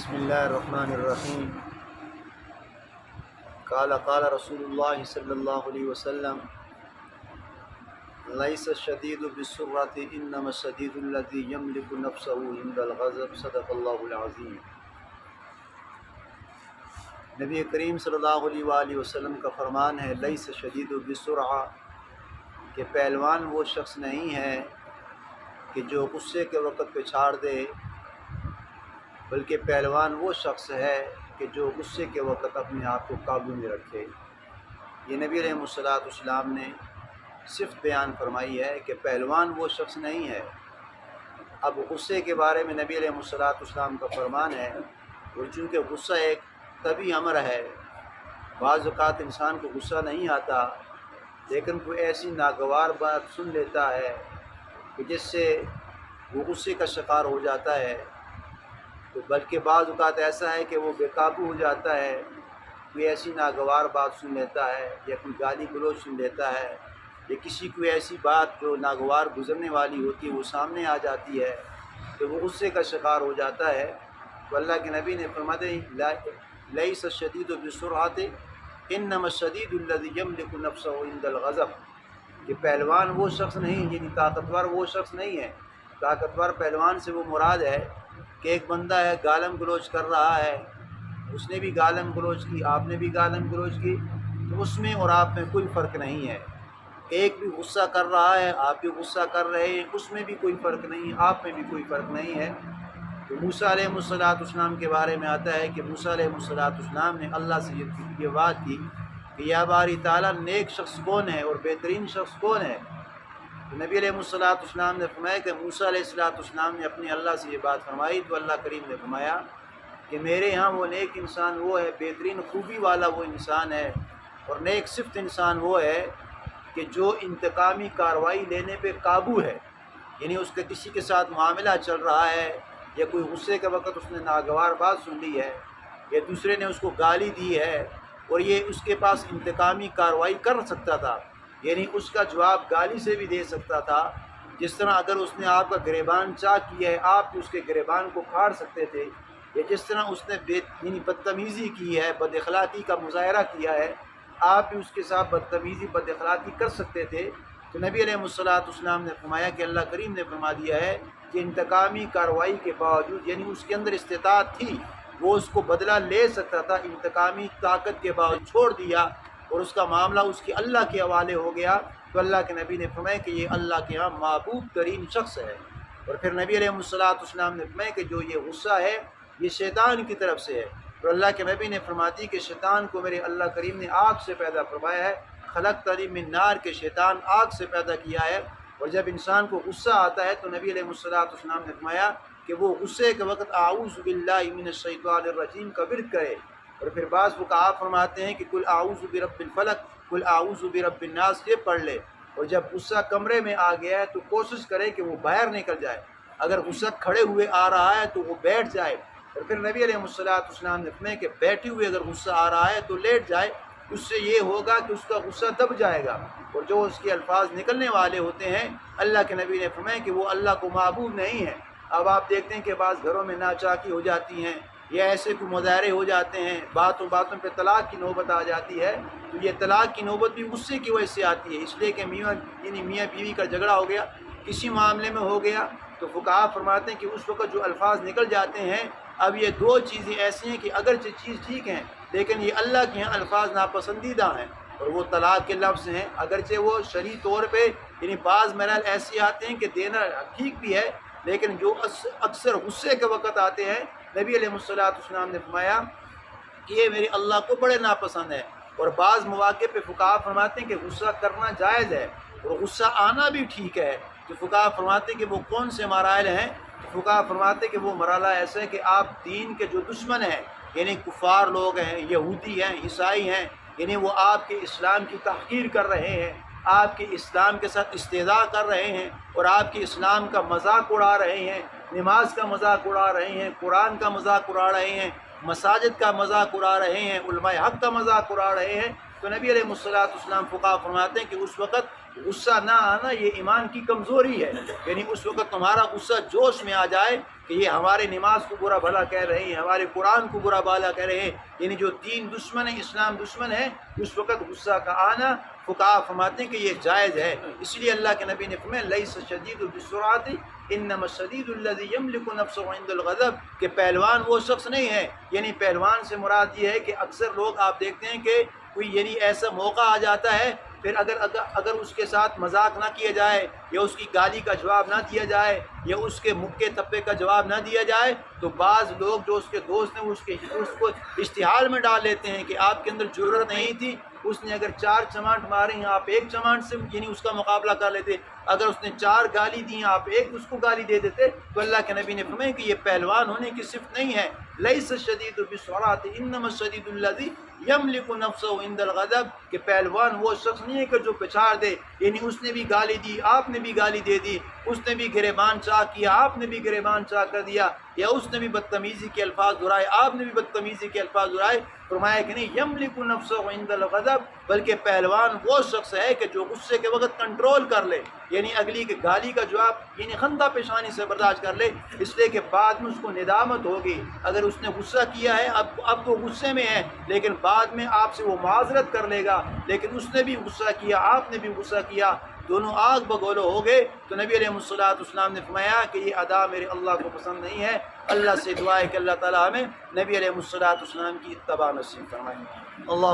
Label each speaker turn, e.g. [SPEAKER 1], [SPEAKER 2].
[SPEAKER 1] بسم اللہ الرحمن الرحیم قال رسول اللہ صلی اللہ علیہ وسلم لیس الشدید بالسرعۃ انما الشدید الذی یملک نفسہ عند الغضب صدق اللہ العظیم۔ نبی کریم صلی اللہ علیہ وآلہ وسلم کا فرمان ہے لیس الشدید بالسرعۃ، کہ پہلوان وہ شخص نہیں ہے کہ جو غصے کے وقت پچھاڑ دے، بلکہ پہلوان وہ شخص ہے کہ جو غصے کے وقت اپنے آپ کو قابو میں رکھے۔ یہ نبی علیہ السلام نے صفت بیان فرمائی ہے کہ پہلوان وہ شخص نہیں ہے۔ اب غصے کے بارے میں نبی علیہ السلام کا فرمان ہے، اور چونکہ غصہ ایک طبعی امر ہے، بعض اوقات انسان کو غصہ نہیں آتا، لیکن کوئی ایسی ناگوار بات سن لیتا ہے کہ جس سے وہ غصے کا شکار ہو جاتا ہے، تو بلکہ بعض اوقات ایسا ہے کہ وہ بے قابو ہو جاتا ہے، کوئی ایسی ناگوار بات سن لیتا ہے یا کوئی گالی گلوچ سن لیتا ہے یا کسی کوئی ایسی بات جو ناگوار گزرنے والی ہوتی ہے وہ سامنے آ جاتی ہے تو وہ غصے کا شکار ہو جاتا ہے۔ تو اللہ کے نبی نے فرمایا لیس الشدید بالسرعۃ انما الشدید الذی یملک نفسہ عند الغضب، کہ پہلوان وہ شخص نہیں، یعنی طاقتور وہ شخص نہیں ہے۔ طاقتور پہلوان سے وہ مراد ہے کہ ایک بندہ ہے گالم گلوچ کر رہا ہے، اس نے بھی گالم گلوچ کی، آپ نے بھی گالم گلوچ کی، تو اس میں اور آپ میں کوئی فرق نہیں ہے۔ ایک بھی غصہ کر رہا ہے، آپ بھی غصہ کر رہے ہیں، اس میں بھی کوئی فرق نہیں ہے، آپ میں بھی کوئی فرق نہیں ہے۔ تو موسیٰ علیہ السلام کے بارے میں آتا ہے کہ موسیٰ علیہ السلام نے اللہ سے یہ بات کی کہ یا باری تعالیٰ نیک شخص کون ہے اور بہترین شخص کون ہے؟ تو نبی علیہ السلام نے فرمایا کہ موسیٰ علیہ السلام نے اپنے اللہ سے یہ بات فرمائی، تو اللہ کریم نے فرمایا کہ میرے ہاں وہ نیک انسان وہ ہے، بہترین خوبی والا وہ انسان ہے، اور نیک صفت انسان وہ ہے کہ جو انتقامی کارروائی لینے پہ قابو ہے، یعنی اس کا کسی کے ساتھ معاملہ چل رہا ہے یا کوئی غصے کے وقت اس نے ناگوار بات سن لی ہے یا دوسرے نے اس کو گالی دی ہے اور یہ اس کے پاس انتقامی کارروائی کر سکتا تھا، یعنی اس کا جواب گالی سے بھی دے سکتا تھا۔ جس طرح اگر اس نے آپ کا گریبان چاک کیا ہے آپ بھی اس کے گریبان کو پھاڑ سکتے تھے، یا جس طرح اس نے یعنی بدتمیزی کی ہے، بد اخلاقی کا مظاہرہ کیا ہے، آپ بھی اس کے ساتھ بدتمیزی بد اخلاقی کر سکتے تھے۔ تو نبی علیہ السلام نے فرمایا کہ اللہ کریم نے فرما دیا ہے کہ انتقامی کارروائی کے باوجود، یعنی اس کے اندر استطاعت تھی، وہ اس کو بدلہ لے سکتا تھا، انتقامی طاقت کے باوجود چھوڑ دیا اور اس کا معاملہ اس کے اللہ کے حوالے ہو گیا۔ تو اللہ کے نبی نے فرمایا کہ یہ اللہ کے ہاں محبوب ترین شخص ہے۔ اور پھر نبی علیہ السلام نے فرمایا کہ جو یہ غصہ ہے یہ شیطان کی طرف سے ہے، اور اللہ کے نبی نے فرماتی کہ شیطان کو میرے اللہ کریم نے آگ سے پیدا فرمایا ہے، خلقتنی من نار، کے شیطان آگ سے پیدا کیا ہے۔ اور جب انسان کو غصہ آتا ہے تو نبی علیہ السلام نے فرمایا کہ وہ غصے کے وقت اعوذ باللہ من الشیطان الرجیم کا ورد کرے۔ اور پھر بعض فقہا فرماتے ہیں کہ قل اعوذ برب الفلق، قل اعوذ برب الناس، یہ پڑھ لے، اور جب غصہ کمرے میں آ گیا ہے تو کوشش کرے کہ وہ باہر نکل جائے، اگر غصہ کھڑے ہوئے آ رہا ہے تو وہ بیٹھ جائے، اور پھر نبی علیہ السلام نے فرمایا کہ بیٹھے ہوئے اگر غصہ آ رہا ہے تو لیٹ جائے، اس سے یہ ہوگا کہ اس کا غصہ دب جائے گا، اور جو اس کے الفاظ نکلنے والے ہوتے ہیں اللہ کے نبی نے فرمایا کہ وہ اللہ کو محبوب نہیں ہے۔ اب آپ دیکھتے ہیں کہ بعض گھروں میں ناچاکی ہو جاتی ہیں یا ایسے کوئی مظاہرے ہو جاتے ہیں، باتوں پہ طلاق کی نوبت آ جاتی ہے، تو یہ طلاق کی نوبت بھی غصے کی وجہ سے آتی ہے، اس لیے کہ میاں بیوی کا جھگڑا ہو گیا، کسی معاملے میں ہو گیا، تو فقہا فرماتے ہیں کہ اس وقت جو الفاظ نکل جاتے ہیں، اب یہ دو چیزیں ایسی ہیں کہ اگرچہ چیز ٹھیک ہیں لیکن یہ اللہ کے یہاں الفاظ ناپسندیدہ ہیں، اور وہ طلاق کے لفظ ہیں، اگرچہ وہ شرعی طور پہ یعنی بعض مرحل ایسے آتے ہیں کہ دینا ٹھیک بھی ہے، لیکن جو اکثر غصے کے وقت آتے ہیں نبی علیہ السلام نے فرمایا کہ یہ میرے اللہ کو بڑے ناپسند ہے۔ اور بعض مواقع پہ فقہا فرماتے ہیں کہ غصہ کرنا جائز ہے اور غصہ آنا بھی ٹھیک ہے۔ تو فقہا فرماتے ہیں کہ وہ کون سے مراحل ہیں؟ تو فقہا فرماتے ہیں کہ وہ مرحلہ ایسا ہے کہ آپ دین کے جو دشمن ہیں، یعنی کفار لوگ ہیں، یہودی ہیں، عیسائی ہیں، یعنی وہ آپ کے اسلام کی تحقیر کر رہے ہیں، آپ کے اسلام کے ساتھ استہزاء کر رہے ہیں اور آپ کے اسلام کا مذاق اڑا رہے ہیں، نماز کا مذاق اڑا رہے ہیں، قرآن کا مذاق اڑا رہے ہیں، مساجد کا مذاق اڑا رہے ہیں، علماء حق کا مذاق اڑا رہے ہیں، تو نبی علیہ السلام فقہا فرماتے ہیں کہ اس وقت غصہ نہ آنا یہ ایمان کی کمزوری ہے، یعنی اس وقت تمہارا غصہ جوش میں آ جائے کہ یہ ہمارے نماز کو برا بھلا کہہ رہے ہیں، ہمارے قرآن کو برا بھلا کہہ رہے ہیں، یعنی جو دین دشمن ہے، اسلام دشمن ہے، اس وقت غصہ کا آنا فقہا فرماتے ہیں کہ یہ جائز ہے۔ اس لیے اللہ کے نبی نے فرمایا لیس الشدید بالسرعۃ انما الشدید الذی یملک نفسه عند الغضب، کہ پہلوان وہ شخص نہیں ہے، یعنی پہلوان سے مراد یہ ہے کہ اکثر لوگ آپ دیکھتے ہیں کہ کوئی یعنی ایسا موقع آ جاتا ہے، پھر اگر اس کے ساتھ مذاق نہ کیا جائے یا اس کی گالی کا جواب نہ دیا جائے یا اس کے مکے تپے کا جواب نہ دیا جائے تو بعض لوگ جو اس کے دوست ہیں اس کو اشتعال میں ڈال لیتے ہیں کہ آپ کے اندر جرأت نہیں تھی، اس نے اگر 4 چماٹ مارے ہیں آپ 1 چماٹ سے یعنی اس کا مقابلہ کر لیتے، اگر اس نے 4 گالی دی ہیں آپ 1 اس کو گالی دے دیتے، تو اللہ کے نبی نے فرمایا کہ یہ پہلوان ہونے کی صفت نہیں ہے۔ لیس الشدید بالسرعۃ انما الشدید الذی یملک نفسه عند الغضب، کہ پہلوان وہ شخص نہیں ہے کہ جو پچھاڑ دے، یعنی اس نے بھی گالی دی آپ نے بھی گالی دے دی، اس نے بھی گریبان چاک کیا آپ نے بھی گریبان چاک کر دیا، یا اس نے بھی بدتمیزی کے الفاظ دہرائے آپ نے بھی بدتمیزی کے الفاظ دہرائے، فرمایا کہ نہیں یملک نفسه عند الغضب، بلکہ پہلوان وہ شخص ہے کہ جو غصے کے وقت کنٹرول کر لے، یعنی اگلی کے گالی کا جواب یعنی خندہ پیشانی سے برداشت کر لے، اس لیے کہ بعد میں اس کو ندامت ہوگی۔ اگر اس نے غصہ کیا ہے اب وہ غصے میں ہے، لیکن بعد میں آپ سے وہ معذرت کر لے گا، لیکن اس نے بھی غصہ کیا آپ نے بھی غصہ کیا، دونوں آگ بگولو ہو گئے، تو نبی علیہ السلام نے فرمایا کہ یہ ادا میرے اللہ کو پسند نہیں ہے۔ اللہ سے دعا ہے کہ اللہ تعالیٰ ہمیں نبی علیہ السلام کی اتباع نصیب فرمائے۔ اللہ